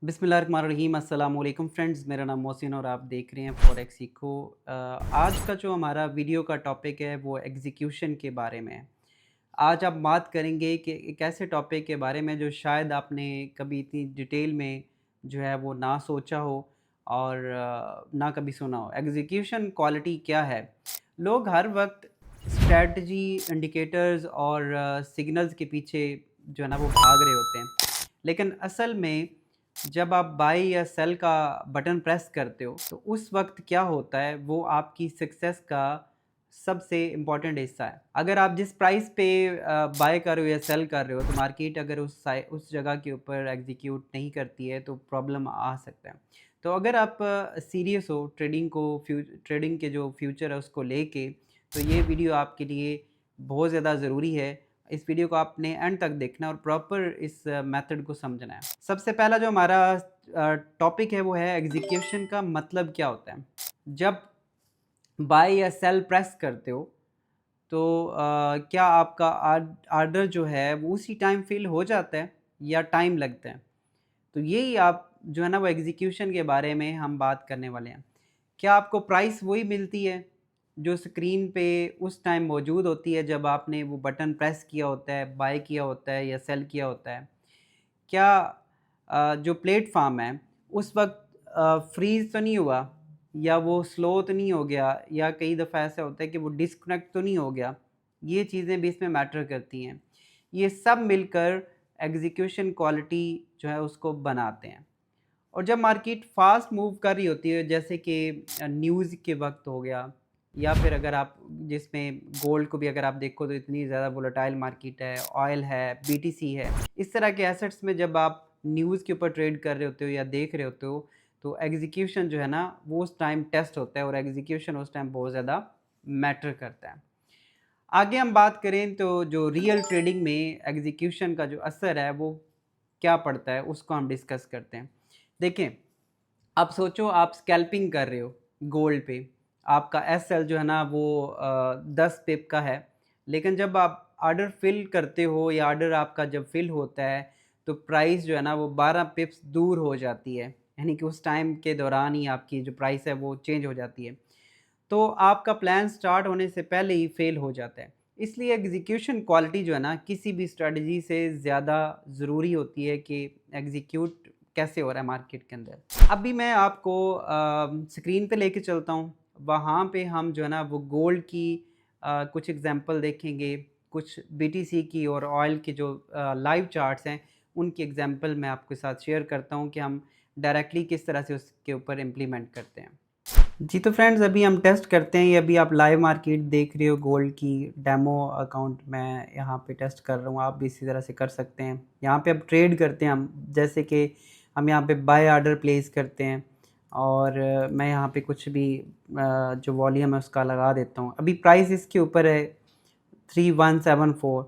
बिस्मिल्लाहिर्रहमानिर्रहीम अस्सलाम वालेकुम फ्रेंड्स, मेरा नाम मोहसिन और आप देख रहे हैं फॉरेक्स सीखो। आज का जो हमारा वीडियो का टॉपिक है वो एग्जीक्यूशन के बारे में है। आज आप बात करेंगे कि एक ऐसे टॉपिक के बारे में जो शायद आपने कभी इतनी डिटेल में जो है वो ना सोचा हो और ना कभी सुना हो। एग्जीक्यूशन क्वालिटी क्या है? लोग हर वक्त स्ट्रेटजी, इंडिकेटर्स और सिग्नल्स के पीछे जो है ना वो भाग रहे होते हैं, लेकिन असल में जब आप बाय या सेल का बटन प्रेस करते हो तो उस वक्त क्या होता है वो आपकी सक्सेस का सबसे इम्पॉर्टेंट हिस्सा है। अगर आप जिस प्राइस पे बाय कर रहे हो या सेल कर रहे हो तो मार्केट अगर उस जगह के ऊपर एग्जीक्यूट नहीं करती है तो प्रॉब्लम आ सकता है। तो अगर आप सीरियस हो ट्रेडिंग के जो फ्यूचर है उसको लेके, तो ये वीडियो आपके लिए बहुत ज़्यादा ज़रूरी है। इस वीडियो को आपने एंड तक देखना है और प्रॉपर इस मेथड को समझना है। सबसे पहला जो हमारा टॉपिक है वो है एग्जीक्यूशन का मतलब क्या होता है। जब बाय या सेल प्रेस करते हो तो क्या आपका आर्डर जो है वो उसी टाइम फिल हो जाता है या टाइम लगता है? तो यही आप जो है ना वो एग्जीक्यूशन के बारे में हम बात करने वाले हैं। क्या आपको प्राइस वही मिलती है जो स्क्रीन पे उस टाइम मौजूद होती है जब आपने वो बटन प्रेस किया होता है, बाय किया होता है या सेल किया होता है? क्या जो प्लेटफ़ॉर्म है उस वक़्त फ्रीज़ तो नहीं हुआ या वो स्लो तो नहीं हो गया या कई दफ़ा ऐसा होता है कि वो डिस्कनेक्ट तो नहीं हो गया? ये चीज़ें भी इसमें मैटर करती हैं। ये सब मिलकर एग्ज़ीक्यूशन क्वालिटी जो है उसको बनाते हैं। और जब मार्केट फ़ास्ट मूव कर रही होती है जैसे कि न्यूज़ के वक़्त हो गया या फिर अगर आप जिसमें गोल्ड को भी अगर आप देखो तो इतनी ज़्यादा वोलेटाइल मार्केट है, ऑयल है, बीटीसी है। इस तरह के एसेट्स में जब आप न्यूज़ के ऊपर ट्रेड कर रहे होते हो या देख रहे होते हो, तो एग्ज़ीक्यूशन जो है ना वो उस टाइम टेस्ट होता है और एग्ज़ीक्यूशन उस टाइम बहुत ज़्यादा मैटर करता है। आगे हम बात करें तो जो रियल ट्रेडिंग में एग्ज़ीक्यूशन का जो असर है वो क्या पड़ता है उसको हम डिस्कस करते हैं। देखें, आप सोचो आप स्कैल्पिंग कर रहे हो गोल्ड पे, आपका एसएल जो है ना वो 10 पिप का है, लेकिन जब आप ऑर्डर फिल करते हो या ऑर्डर आपका जब फिल होता है तो प्राइस जो है ना वो 12 पिप्स दूर हो जाती है, यानी कि उस टाइम के दौरान ही आपकी जो प्राइस है वो चेंज हो जाती है। तो आपका प्लान स्टार्ट होने से पहले ही फेल हो जाता है। इसलिए एग्जीक्यूशन क्वालिटी जो है ना किसी भी स्ट्रेटजी से ज़्यादा ज़रूरी होती है कि एग्जीक्यूट कैसे हो रहा है मार्केट के अंदर। अभी मैं आपको स्क्रीन पे लेके चलता हूँ। वहाँ पे हम जो है ना वो गोल्ड की कुछ एग्जांपल देखेंगे, कुछ बीटीसी की और ऑयल की जो लाइव चार्ट्स हैं उनकी एग्जांपल मैं आपके साथ शेयर करता हूँ कि हम डायरेक्टली किस तरह से उसके ऊपर इम्प्लीमेंट करते हैं। जी, तो फ्रेंड्स अभी हम टेस्ट करते हैं। ये अभी आप लाइव मार्केट देख रहे हो गोल्ड की डेमो अकाउंट मैं यहाँ पे टेस्ट कर रहा हूँ। आप भी इसी तरह से कर सकते हैं। यहाँ पे अब ट्रेड करते हैं हम, जैसे कि हम यहाँ पे बाय ऑर्डर प्लेस करते हैं और मैं यहाँ पे कुछ भी जो वॉल्यूम है उसका लगा देता हूँ। अभी प्राइस इसके ऊपर है 3174।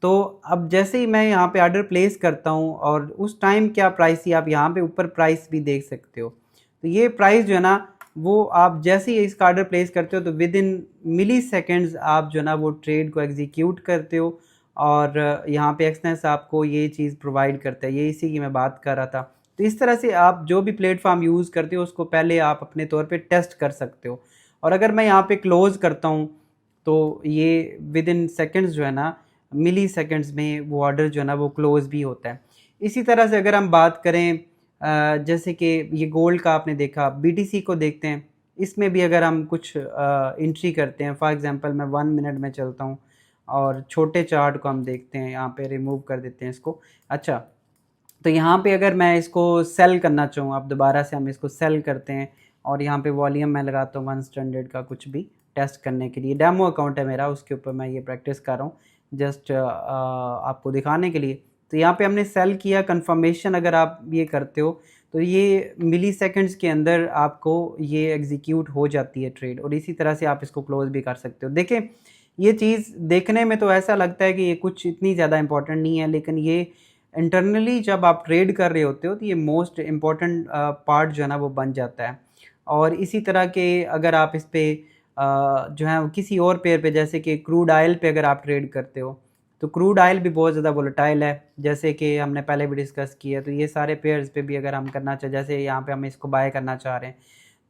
तो अब जैसे ही मैं यहाँ पे ऑर्डर प्लेस करता हूँ और उस टाइम क्या प्राइस थी, आप यहाँ पे ऊपर प्राइस भी देख सकते हो। तो ये प्राइस जो है ना वो आप जैसे ही इसका ऑर्डर प्लेस करते हो तो विद इन मिली सेकेंड्स आप जो है ना वो ट्रेड को एग्जीक्यूट करते हो और यहाँ पे एक्सनेस आपको ये चीज़ प्रोवाइड करता है। ये इसी की मैं बात कर रहा था। तो इस तरह से आप जो भी प्लेटफॉर्म यूज़ करते हो उसको पहले आप अपने तौर पे टेस्ट कर सकते हो। और अगर मैं यहाँ पे क्लोज़ करता हूँ तो ये विद इन सेकेंड्स जो है ना मिली सेकेंड्स में वो ऑर्डर जो है ना वो क्लोज़ भी होता है। इसी तरह से अगर हम बात करें जैसे कि ये गोल्ड का आपने देखा, बीटीसी को देखते हैं। इसमें भी अगर हम कुछ एंट्री करते हैं, फॉर एग्जांपल मैं 1 मिनट में चलता हूँ और छोटे चार्ट को हम देखते हैं, यहाँ पे रिमूव कर देते हैं इसको। अच्छा, तो यहाँ पे अगर मैं इसको सेल करना चाहूँ, अब दोबारा से हम इसको सेल करते हैं और यहाँ पे वॉल्यूम मैं लगाता हूँ 1 स्टैंडर्ड का कुछ भी टेस्ट करने के लिए। डेमो अकाउंट है मेरा, उसके ऊपर मैं ये प्रैक्टिस कर रहा हूँ जस्ट आपको दिखाने के लिए। तो यहाँ पे हमने सेल किया, कंफर्मेशन अगर आप ये करते हो तो ये मिली सेकेंड्स के अंदर आपको ये एग्जीक्यूट हो जाती है ट्रेड और इसी तरह से आप इसको क्लोज भी कर सकते हो। देखें, ये चीज़ देखने में तो ऐसा लगता है कि ये कुछ इतनी ज़्यादा इंपॉर्टेंट नहीं है, लेकिन ये इंटरनली जब आप ट्रेड कर रहे होते हो तो ये मोस्ट इम्पॉर्टेंट पार्ट जो है ना वो बन जाता है। और इसी तरह के अगर आप इस पे जो है किसी और पेयर पे जैसे कि क्रूड ऑयल पे अगर आप ट्रेड करते हो तो क्रूड ऑयल भी बहुत ज़्यादा वोलेटाइल है, जैसे कि हमने पहले भी डिस्कस किया। तो ये सारे पेयर्स पे भी अगर हम करना चाहें, जैसे यहाँ पे हम इसको बाय करना चाह रहे हैं,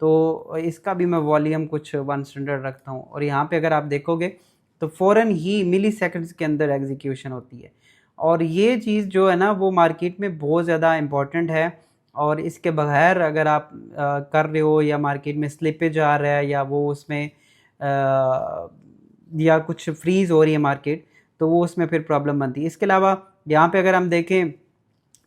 तो इसका भी मैं वॉल्यूम कुछ 1 स्टैंडर्ड रखता हूँ, और यहाँ पे अगर आप देखोगे तो फ़ौरन ही मिली सेकंड्स के अंदर एग्जीक्यूशन होती है। और ये चीज़ जो है ना, वो मार्केट में बहुत ज़्यादा इम्पॉर्टेंट है, और इसके बगैर अगर आप कर रहे हो, या मार्केट में स्लिपेज आ रहा है, या वो उसमें या कुछ फ्रीज़ हो रही है मार्केट, तो वो उसमें फिर प्रॉब्लम बनती है। इसके अलावा यहाँ पे अगर हम देखें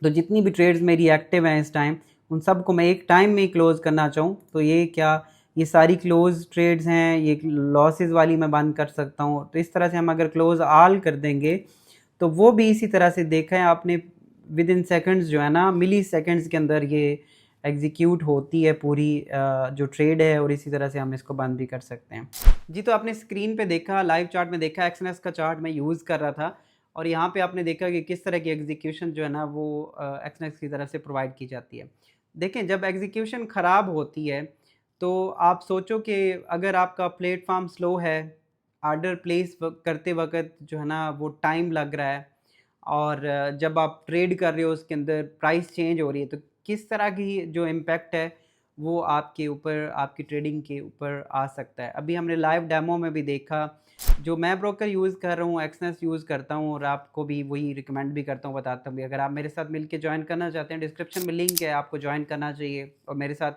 तो जितनी भी ट्रेड्स मेरी एक्टिव हैं इस टाइम, उन सबको मैं एक टाइम में ही क्लोज़ करना चाहूँ तो ये सारी क्लोज़ ट्रेड्स हैं, ये लॉसेस वाली मैं बंद कर सकता हूँ। तो इस तरह से हम अगर क्लोज़ ऑल कर देंगे, तो वो भी इसी तरह से देखा है आपने, विद इन सेकंड्स जो है ना, मिली सेकंड्स के अंदर ये एग्जीक्यूट होती है पूरी जो ट्रेड है, और इसी तरह से हम इसको बंद भी कर सकते हैं। जी, तो आपने स्क्रीन पे देखा, लाइव चार्ट में देखा, एक्सएनएस का चार्ट मैं यूज़ कर रहा था, और यहाँ पे आपने देखा कि किस तरह की एग्जीक्यूशन जो है ना, वो एक्सएनएस की तरफ से प्रोवाइड की जाती है। देखें, जब एग्जीक्यूशन ख़राब होती है, तो आप सोचो कि अगर आपका प्लेटफॉर्म स्लो है, ऑर्डर प्लेस करते वक्त जो है ना, वो टाइम लग रहा है, और जब आप ट्रेड कर रहे हो उसके अंदर प्राइस चेंज हो रही है, तो किस तरह की जो इम्पैक्ट है वो आपके ऊपर, आपकी ट्रेडिंग के ऊपर आ सकता है। अभी हमने लाइव डेमो में भी देखा, जो मैं ब्रोकर यूज़ कर रहा हूँ, एक्सएनएस यूज़ करता हूँ, और आपको भी वही रिकमेंड भी करता हूँ, बताता हूँ भी। अगर आप मेरे साथ मिल के ज्वाइन करना चाहते हैं, डिस्क्रिप्शन में लिंक है, आपको ज्वाइन करना चाहिए और मेरे साथ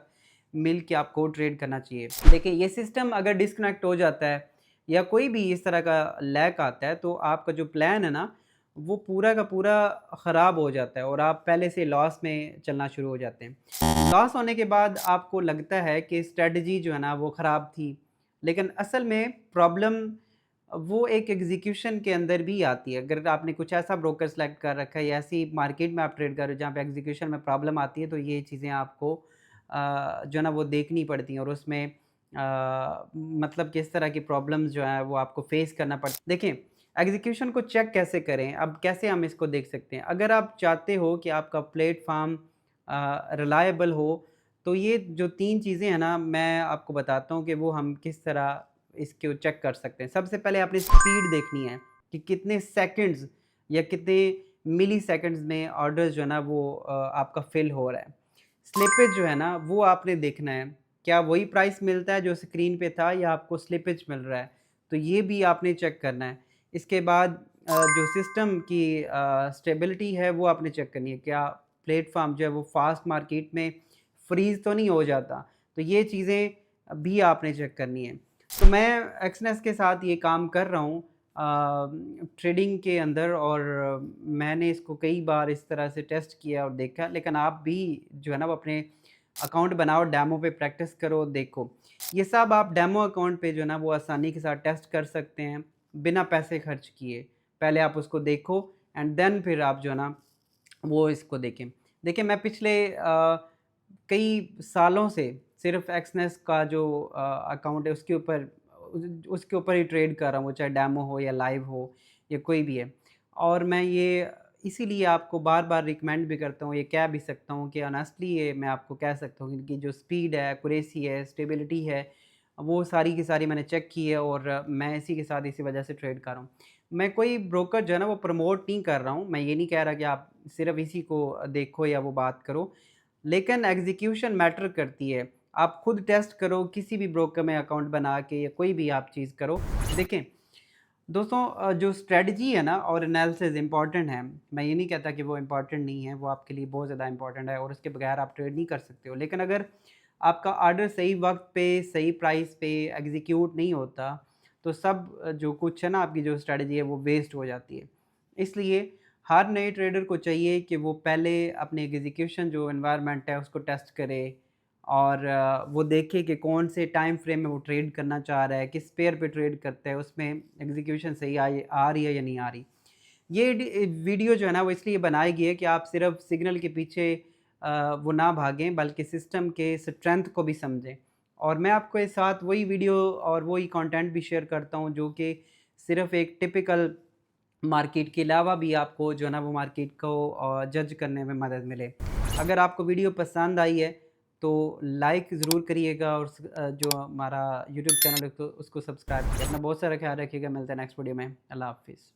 मिल के आपको ट्रेड करना चाहिए। देखिए, ये सिस्टम अगर डिस्कनेक्ट हो जाता है, या कोई भी इस तरह का लैग आता है, तो आपका जो प्लान है ना, वो पूरा का पूरा ख़राब हो जाता है, और आप पहले से लॉस में चलना शुरू हो जाते हैं। लॉस होने के बाद आपको लगता है कि स्ट्रेटजी जो है ना, वो ख़राब थी, लेकिन असल में प्रॉब्लम वो एक एग्जीक्यूशन के अंदर भी आती है। अगर आपने कुछ ऐसा ब्रोकर सेलेक्ट कर रखा है, या ऐसी मार्केट में आप ट्रेड कर रहे हो जहाँ पे एग्जीक्यूशन में प्रॉब्लम आती है, तो ये चीज़ें आपको जो है ना, वो देखनी पड़ती हैं, और उसमें मतलब किस तरह की प्रॉब्लम्स जो है वो आपको फेस करना पड़ता है। देखें, एग्जीक्यूशन को चेक कैसे करें, अब कैसे हम इसको देख सकते हैं। अगर आप चाहते हो कि आपका प्लेटफॉर्म रिलायबल हो, तो ये जो 3 चीज़ें हैं ना, मैं आपको बताता हूँ कि वो हम किस तरह इसको चेक कर सकते हैं। सबसे पहले आपने स्पीड देखनी है कि कितने सेकंड्स या कितने मिली सेकंड्स में ऑर्डर जो है ना, वो आपका फिल हो रहा है। स्लिपेज जो है ना, वो आपने देखना है, क्या वही प्राइस मिलता है जो स्क्रीन पे था, या आपको स्लिपेज मिल रहा है, तो ये भी आपने चेक करना है। इसके बाद जो सिस्टम की स्टेबिलिटी है, वो आपने चेक करनी है, क्या प्लेटफॉर्म जो है वो फास्ट मार्केट में फ्रीज तो नहीं हो जाता, तो ये चीज़ें भी आपने चेक करनी है। तो मैं एक्सनेस के साथ ये काम कर रहा हूँ ट्रेडिंग के अंदर, और मैंने इसको कई बार इस तरह से टेस्ट किया और देखा, लेकिन आप भी जो है ना, वो अपने अकाउंट बनाओ, डेमो पे प्रैक्टिस करो, देखो। ये सब आप डेमो अकाउंट पे जो है ना, वो आसानी के साथ टेस्ट कर सकते हैं, बिना पैसे खर्च किए। पहले आप उसको देखो, एंड देन फिर आप जो है ना, वो इसको देखें। देखिए, मैं पिछले कई सालों से सिर्फ एक्सनेस का जो अकाउंट है, उसके ऊपर ही ट्रेड कर रहा हूँ, चाहे डेमो हो या लाइव हो या कोई भी है। और मैं ये इसीलिए आपको बार-बार रिकमेंड भी करता हूँ, ये कह भी सकता हूँ कि ऑनेस्टली ये मैं आपको कह सकता हूँ कि जो स्पीड है, एक्यूरेसी है, स्टेबिलिटी है, वो सारी की सारी मैंने चेक की है, और मैं इसी के साथ इसी वजह से ट्रेड कर रहा हूँ। मैं कोई ब्रोकर जो है ना, वो प्रमोट नहीं कर रहा हूँ, मैं ये नहीं कह रहा कि आप सिर्फ़ इसी को देखो या वो बात करो, लेकिन एग्ज़ीक्यूशन मैटर करती है। आप खुद टेस्ट करो, किसी भी ब्रोकर में अकाउंट बना के, या कोई भी आप चीज़ करो। देखें दोस्तों, जो स्ट्रेटजी है ना, और एनालिसिस इम्पॉर्टेंट है। मैं ये नहीं कहता कि वो इम्पॉर्टेंट नहीं है, वो आपके लिए बहुत ज़्यादा इम्पॉर्टेंट है, और उसके बगैर आप ट्रेड नहीं कर सकते हो। लेकिन अगर आपका ऑर्डर सही वक्त पे, सही प्राइस पे एग्जीक्यूट नहीं होता, तो सब जो कुछ है ना, आपकी जो स्ट्रेटजी है, वो वेस्ट हो जाती है। इसलिए हर नए ट्रेडर को चाहिए कि वो पहले अपने एग्जीक्यूशन जो एनवायरनमेंट है, उसको टेस्ट करे, और वो देखे कि कौन से टाइम फ्रेम में वो ट्रेड करना चाह रहा है, किस पेयर पे ट्रेड करता है, उसमें एग्जीक्यूशन सही आ रही है या नहीं आ रही। ये वीडियो जो है ना, वो इसलिए बनाई गई है कि आप सिर्फ सिग्नल के पीछे वो ना भागें, बल्कि सिस्टम के स्ट्रेंथ को भी समझें। और मैं आपको इस साथ वही वीडियो और वही कंटेंट भी शेयर करता हूँ, जो कि सिर्फ एक टिपिकल मार्केट के अलावा भी आपको जो है ना, वो मार्केट को जज करने में मदद मिले। अगर आपको वीडियो पसंद आई है, तो लाइक ज़रूर करिएगा, और जो हमारा यूट्यूब चैनल है, तो उसको सब्सक्राइब कीजिए। अपना बहुत सारा ख्याल रखिएगा, मिलते हैं नेक्स्ट वीडियो में। अल्लाह हाफ़िज़।